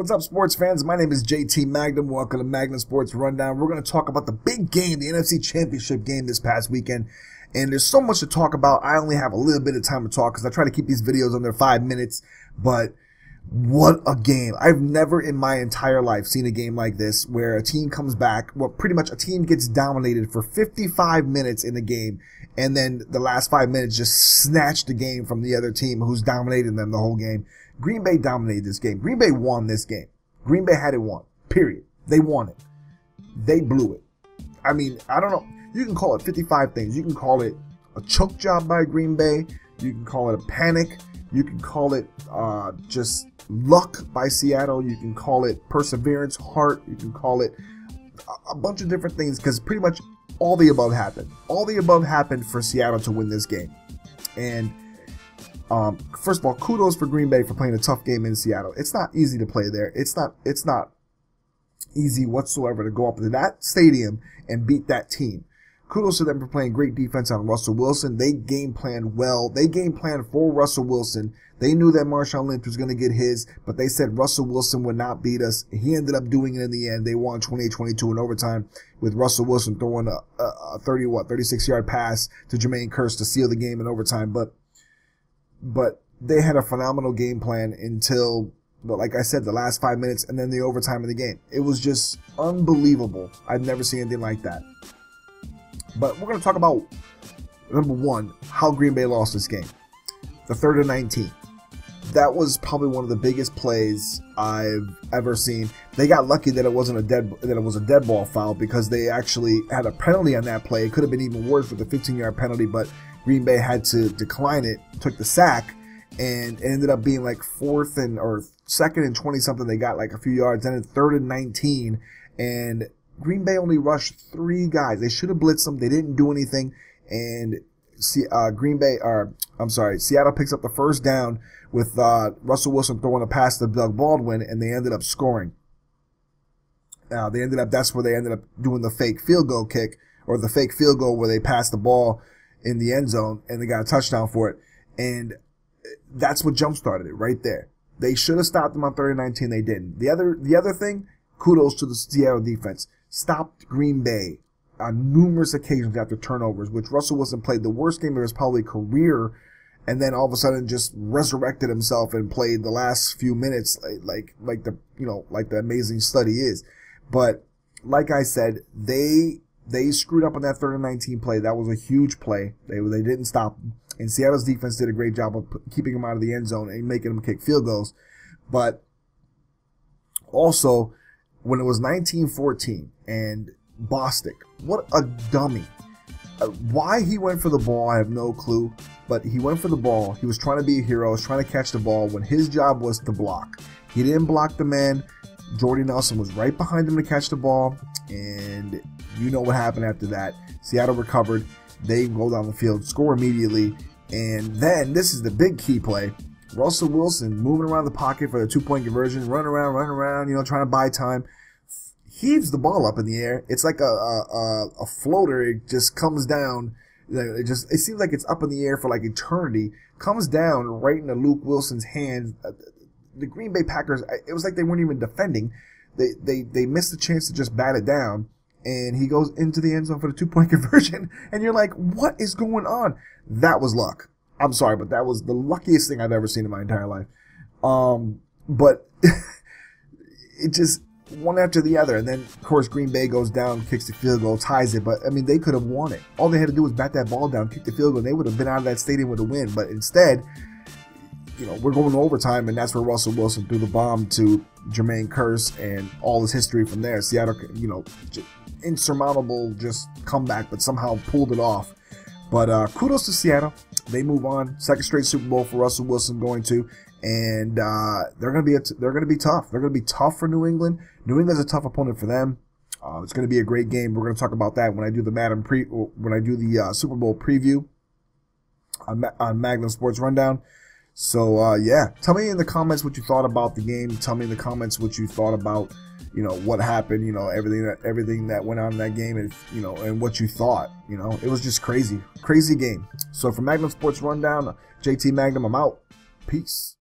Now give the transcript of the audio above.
What's up, sports fans? My name is JT Magnum. Welcome to Magnum Sports Rundown. We're going to talk about the big game, the NFC Championship game this past weekend. And there's so much to talk about. I only have a little bit of time to talk because I try to keep these videos under 5 minutes. But what a game. I've never in my entire life seen a game like this where a team comes back. Well, pretty much a team gets dominated for 55 minutes in the game. And then the last 5 minutes just snatch the game from the other team who's dominating them the whole game. Green Bay dominated this game. Green Bay won this game. Green Bay had it won. Period. They won it. They blew it. I mean, I don't know. You can call it 55 things. You can call it a choke job by Green Bay. You can call it a panic. You can call it just luck by Seattle. You can call it perseverance, heart. You can call it a bunch of different things because pretty much all the above happened. All the above happened for Seattle to win this game. And first of all, kudos for Green Bay for playing a tough game in Seattle. It's not easy to play there. It's not easy whatsoever to go up to that stadium and beat that team. Kudos to them for playing great defense on Russell Wilson. They game planned well. They game planned for Russell Wilson. They knew that Marshawn Lynch was going to get his, but they said Russell Wilson would not beat us. He ended up doing it in the end. They won 28-22 in overtime with Russell Wilson throwing a 36-yard pass to Jermaine Kearse to seal the game in overtime. But they had a phenomenal game plan until, like I said, the last 5 minutes and then the overtime of the game. It was just unbelievable. I've never seen anything like that. But we're going to talk about, number one, how Green Bay lost this game. The 3rd and 19. That was probably one of the biggest plays I've ever seen. They got lucky that it was a dead ball foul because they actually had a penalty on that play. It could have been even worse with the 15-yard penalty, but Green Bay had to decline it, took the sack, and it ended up being like 2nd and 20 something. They got like a few yards, and then 3rd and 19, and Green Bay only rushed 3 guys. They should have blitzed them. They didn't do anything, and Seattle picks up the first down with Russell Wilson throwing a pass to Doug Baldwin, and they ended up scoring. That's where they ended up doing the fake field goal kick, or the fake field goal where they passed the ball in the end zone, and they got a touchdown for it. And that's what jump-started it right there. They should have stopped them on 3rd and 19. They didn't. The other thing, kudos to the Seattle defense. Stopped Green Bay on numerous occasions after turnovers, which Russell Wilson played the worst game of his probably career, and then all of a sudden just resurrected himself and played the last few minutes like the amazing stud he is. But like I said, they screwed up on that 3rd and 19 play. That was a huge play. They didn't stop him. And Seattle's defense did a great job of keeping him out of the end zone and making him kick field goals. But also, when it was 19-14 and Bostic, what a dummy. Why he went for the ball, I have no clue. But he went for the ball. He was trying to be a hero. He was trying to catch the ball when his job was to block. He didn't block the man. Jordy Nelson was right behind him to catch the ball. And you know what happened after that. Seattle recovered. They go down the field, score immediately. And then, this is the big key play. Russell Wilson moving around the pocket for the 2-point conversion, running around, trying to buy time. Heaves the ball up in the air. It's like a floater. It just comes down. It seems like it's up in the air for like eternity. Comes down right into Luke Wilson's hands. The Green Bay Packers, it was like they weren't even defending. They missed the chance to just bat it down. And he goes into the end zone for the 2-point conversion. And you're like, what is going on? That was luck. I'm sorry, but that was the luckiest thing I've ever seen in my entire life. But it just one after the other. And then, of course, Green Bay goes down, kicks the field goal, ties it. But, I mean, they could have won it. All they had to do was bat that ball down, kick the field goal, and they would have been out of that stadium with a win. But instead, we're going to overtime, and that's where Russell Wilson threw the bomb to Jermaine Kearse, and all his history from there. Seattle, insurmountable just comeback, but somehow pulled it off. But kudos to Seattle. They move on. 2nd straight Super Bowl for Russell Wilson going to, and they're going to be tough. They're going to be tough for New England. New England's a tough opponent for them. It's going to be a great game. We're going to talk about that when I do the Super Bowl preview on Magnum Sports Rundown. So yeah, tell me in the comments what you thought about the game. Tell me in the comments what you thought about what happened, everything that went on in that game, and and what you thought. It was just crazy game. So for Magnum Sports Rundown, JT Magnum, I'm out. Peace.